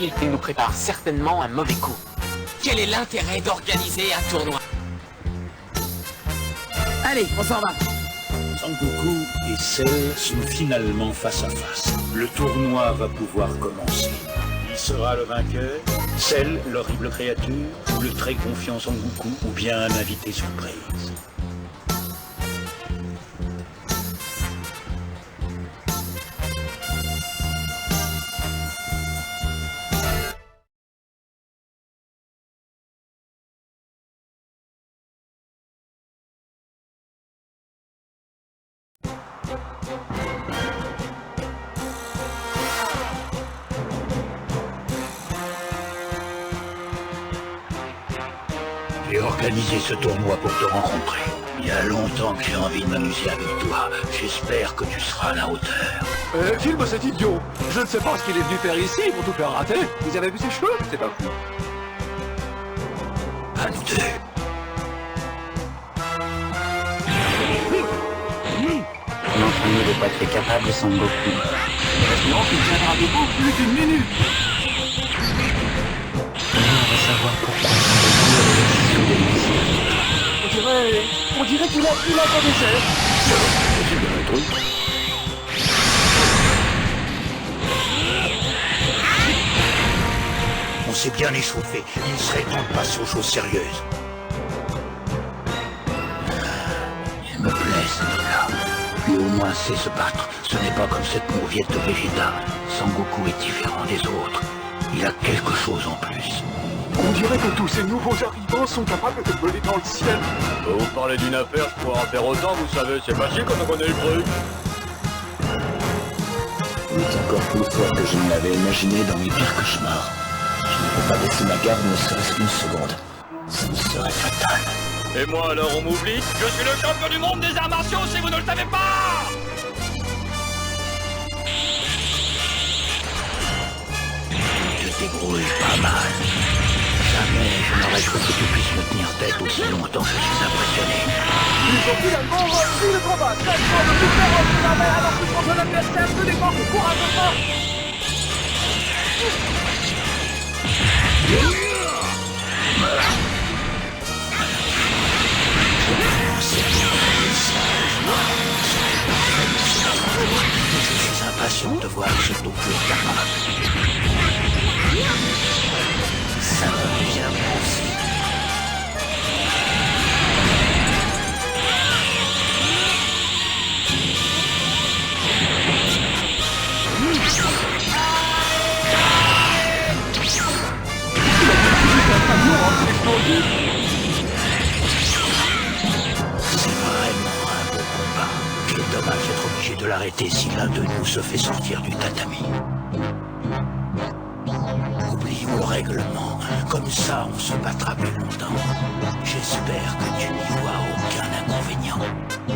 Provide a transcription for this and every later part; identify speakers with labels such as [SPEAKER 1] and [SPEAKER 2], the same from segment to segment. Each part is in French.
[SPEAKER 1] Il nous prépare certainement un mauvais coup. Quel est l'intérêt d'organiser un tournoi?
[SPEAKER 2] Allez, on s'en va.
[SPEAKER 3] Sangoku et Cell sont finalement face à face. Le tournoi va pouvoir commencer. Qui sera le vainqueur? Cell, l'horrible créature, ou le très confiant Sangoku, ou bien un invité surprise? J'ai organisé ce tournoi pour te rencontrer. Il y a longtemps que j'ai envie de m'amuser avec toi. J'espère que tu seras à la hauteur.
[SPEAKER 4] Filme cet idiot. Je ne sais pas ce qu'il est venu faire ici pour tout faire rater. Vous avez vu ses cheveux? C'est pas fou.
[SPEAKER 3] À nous deux.
[SPEAKER 2] L'entraîneur de pas être capable de Sangoku.
[SPEAKER 4] Espérons qu'il tiendra debout plus d'une minute.
[SPEAKER 2] On va savoir pourquoi Sangoku est sous
[SPEAKER 4] On dirait qu'il a son dessert.
[SPEAKER 3] C'est bien un truc. On s'est bien échauffé. Il serait temps de passer aux choses sérieuses. Il me plaît, celui-là. Lui au moins sait se battre. Ce n'est pas comme cette mauviette de Vegeta. Sangoku est différent des autres. Il a quelque chose en plus.
[SPEAKER 4] On dirait que tous ces nouveaux arrivants sont capables de voler dans le ciel.
[SPEAKER 5] Vous parlez d'une affaire, je pourrais en faire autant, vous savez, c'est facile quand on connaît le truc.
[SPEAKER 2] Il est encore plus fort que je ne l'avais imaginé dans mes pires cauchemars. Je ne peux pas baisser ma garde ne serait-ce qu'une seconde. Ça me serait fatal.
[SPEAKER 5] Et moi alors on m'oublie? Je suis le champion du monde des arts martiaux si vous ne le savez pas!
[SPEAKER 3] Tu te débrouilles pas mal. Jamais je n'aurais cru que tu puisses me tenir tête aussi longtemps. Je suis impressionné.
[SPEAKER 4] Ils ont finalement reçu le combat. 4 fois de différence de la mer alors que contre l'adversaire se défend courageusement.
[SPEAKER 3] Je suis impatient de voir ce dont tu es capable. Ça me vient moi aussi. C'est vraiment un beau combat. Quel dommage d'être obligé de l'arrêter si l'un de nous se fait sortir du tatami. Oublions le règlement. Comme ça, on se battra plus longtemps. J'espère que tu n'y vois aucun inconvénient. Il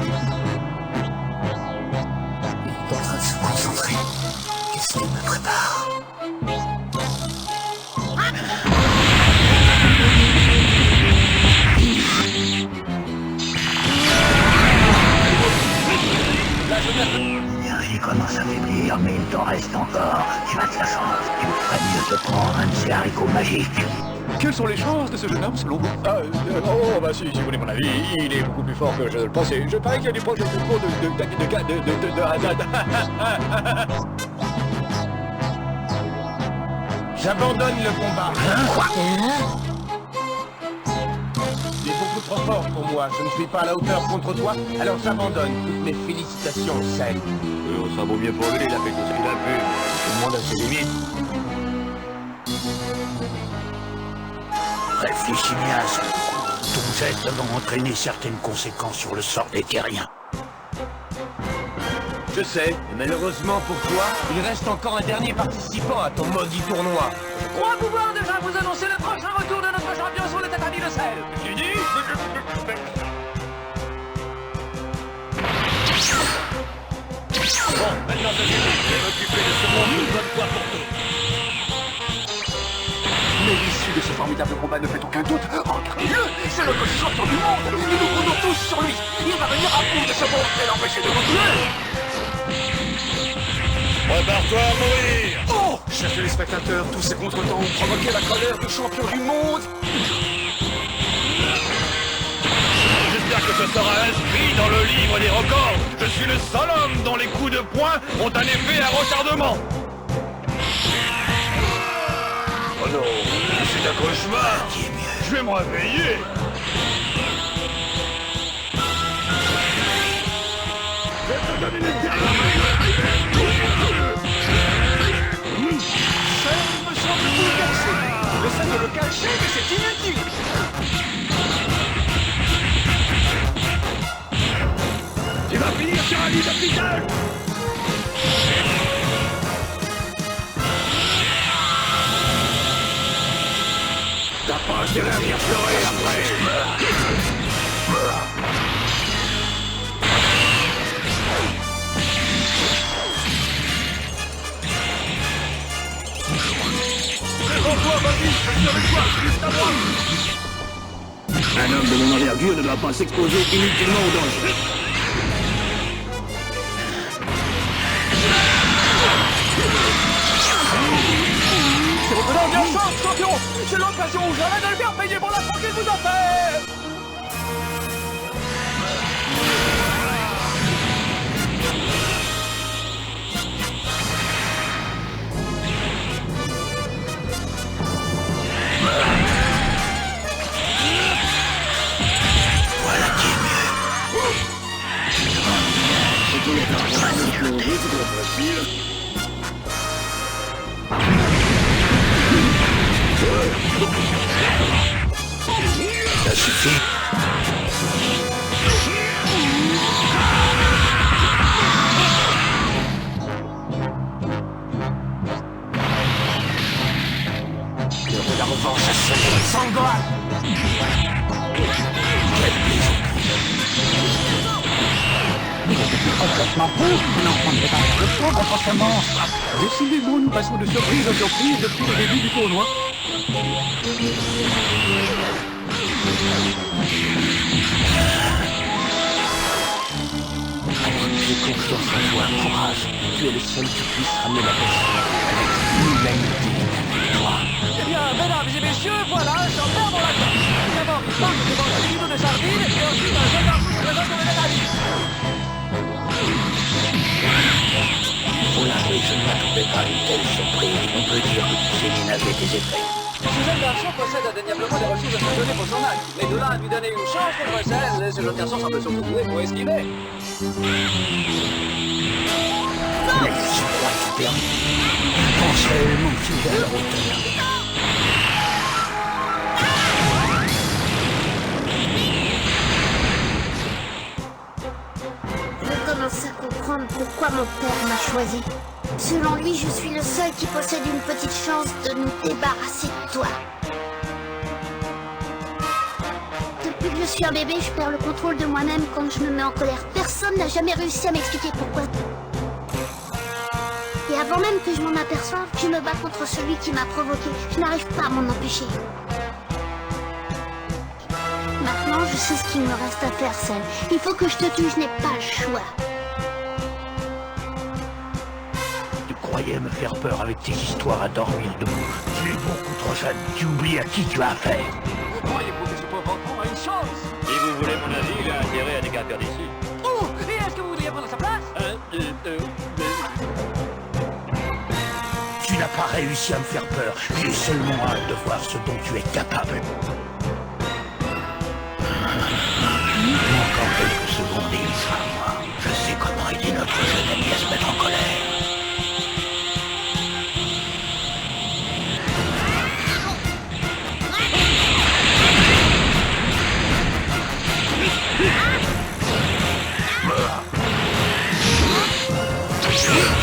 [SPEAKER 3] est en train de se concentrer. Qu'est-ce qu'il me prépare? L'énergie commence à faiblir, mais il t'en reste encore. Tu as de la chance. Il ferait mieux de prendre un de ces haricots magiques.
[SPEAKER 4] Quelles sont les chances de ce jeune homme selon vous?
[SPEAKER 5] Oh, bah si vous voulez mon avis, il est beaucoup plus fort que je le pensais. Je parie qu'il y a du projet plus gros de Hazard.
[SPEAKER 4] J'abandonne le combat. Tu es beaucoup trop fort pour moi. Je ne suis pas à la hauteur contre toi, alors j'abandonne. Toutes mes félicitations, Cell.
[SPEAKER 5] Ça vaut mieux pour lui, il a fait tout ce qu'il a pu. Tout le monde a ses limites.
[SPEAKER 3] Réfléchis bien à ça. Ton geste va entraîner certaines conséquences sur le sort des terriens.
[SPEAKER 4] Je sais, et malheureusement pour toi, il reste encore un dernier participant à ton maudit tournoi. Je crois pouvoir déjà vous annoncer le prochain retour de notre champion sur le tatami de Cell.
[SPEAKER 5] Tu dis? Bon, maintenant que je vais m'occuper de ce monde une bonne fois pour toutes.
[SPEAKER 4] Mais l'issue de ce formidable combat ne fait aucun doute. Regardez-le, c'est le champion du monde. Et nous comptons tous sur lui. Il va venir à bout de ce monde et l'empêcher de nous tuer.
[SPEAKER 5] Prépare-toi à mourir!
[SPEAKER 4] Oh,
[SPEAKER 6] Chers téléspectateurs, tous ces contretemps ont provoqué la colère du champion du monde.
[SPEAKER 7] J'espère que ce sera inscrit dans le livre des records. Je suis le seul homme dont les coups de poing ont un effet à retardement. Oh non, c'est un cauchemar. Je vais me réveiller. Je vais te donner une
[SPEAKER 6] Me semble bouleversé. J'essaie de le cacher, mais c'est inutile.
[SPEAKER 7] Tu vas finir sur un lit d'hôpital. T'as pas intérêt à venir pleurer après. Prends-toi, vas-y, je suis avec toi, juste à droite.
[SPEAKER 2] Un homme de mon envergure ne doit pas s'exposer inutilement au danger.
[SPEAKER 4] Revenons bien chance, champion. C'est l'occasion ou jamais de le faire payer pour l'affront qu'il vous a fait.
[SPEAKER 2] Voilà qui est mieux. C'est tout est en train de plonger, c'est trop facile. Ça suffit.
[SPEAKER 1] La revanche à sonner, Sangohan.
[SPEAKER 8] Complètement fou, vous n'en prendrez pas le faux contre ce monstre.
[SPEAKER 5] Décidément, nous passons de surprise en surprise depuis le début du tournoi.
[SPEAKER 2] J'ai confiance en toi, courage. Tu es le seul qui puisse ramener la personne avec l'humanité avec toi.
[SPEAKER 4] Eh bien, mesdames et messieurs, voilà un champion pour la course. D'abord, il marque devant le kilo de sardines, et ensuite un jeune garçon se présente pour le médaille.
[SPEAKER 2] Oula, oui, je ne m'attendais pas à une telle surprise. On peut dire que Céline avait des effets.
[SPEAKER 4] Ce jeune garçon possède indéniablement des ressources assaisonnées pour son âge. Mais de là à lui donner une chance contre celle, ce jeune garçon semble surtout doué pour esquiver.
[SPEAKER 2] Mais je crois que tu perds. Pense réellement que tu es à la hauteur.
[SPEAKER 9] Je commence à comprendre pourquoi mon père m'a choisi. Selon lui, je suis le seul qui possède une petite chance de nous débarrasser de toi. Depuis que je suis un bébé, je perds le contrôle de moi-même quand je me mets en colère. Personne n'a jamais réussi à m'expliquer pourquoi. Et avant même que je m'en aperçoive, je me bats contre celui qui m'a provoqué. Je n'arrive pas à m'en empêcher. Maintenant, je sais ce qu'il me reste à faire seul. Il faut que je te tue, je n'ai pas le choix.
[SPEAKER 2] Tu croyais me faire peur avec tes histoires à dormir debout. Tu es beaucoup trop jeune. Tu oublies à qui tu as affaire.
[SPEAKER 4] Croyez-vous que ce pauvre enfant a une chance?
[SPEAKER 7] Si vous voulez mon avis, il a intérêt à dégarpir d'ici.
[SPEAKER 4] Oh, et est-ce que vous voudriez prendre sa place?
[SPEAKER 2] Tu n'as pas réussi à me faire peur. J'ai seulement hâte de voir ce dont tu es capable. Encore quelques secondes et il sera à moi. Je sais comment aider notre jeune ami à se mettre en colère.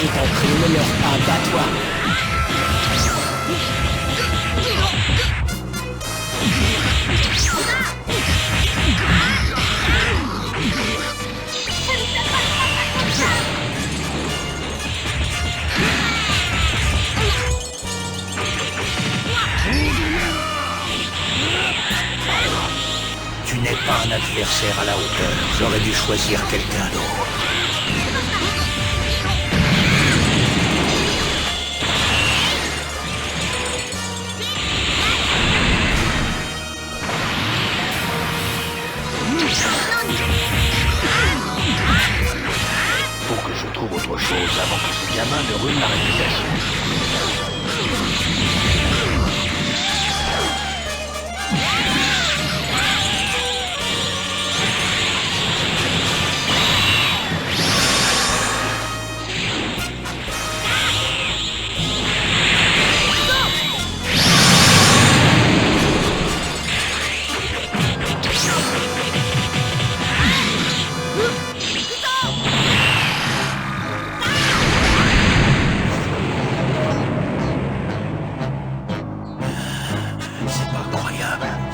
[SPEAKER 8] Je t'en prie, ne meurs pas, bats-toi.
[SPEAKER 2] Tu n'es pas un adversaire à la hauteur. J'aurais dû choisir quelqu'un d'autre.
[SPEAKER 3] vous de ma réputation.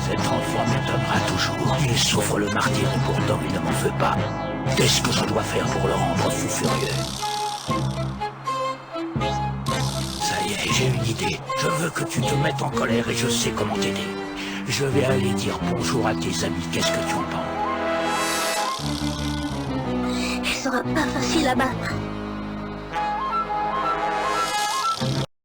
[SPEAKER 3] Cet enfant m'étonnera toujours. Il souffre le martyre et pourtant il ne m'en veut pas. Qu'est-ce que je dois faire pour le rendre fou furieux? Ça y est, j'ai une idée. Je veux que tu te mettes en colère et je sais comment t'aider. Je vais aller dire bonjour à tes amis. Qu'est-ce que tu en penses?
[SPEAKER 9] Elle sera pas facile à battre.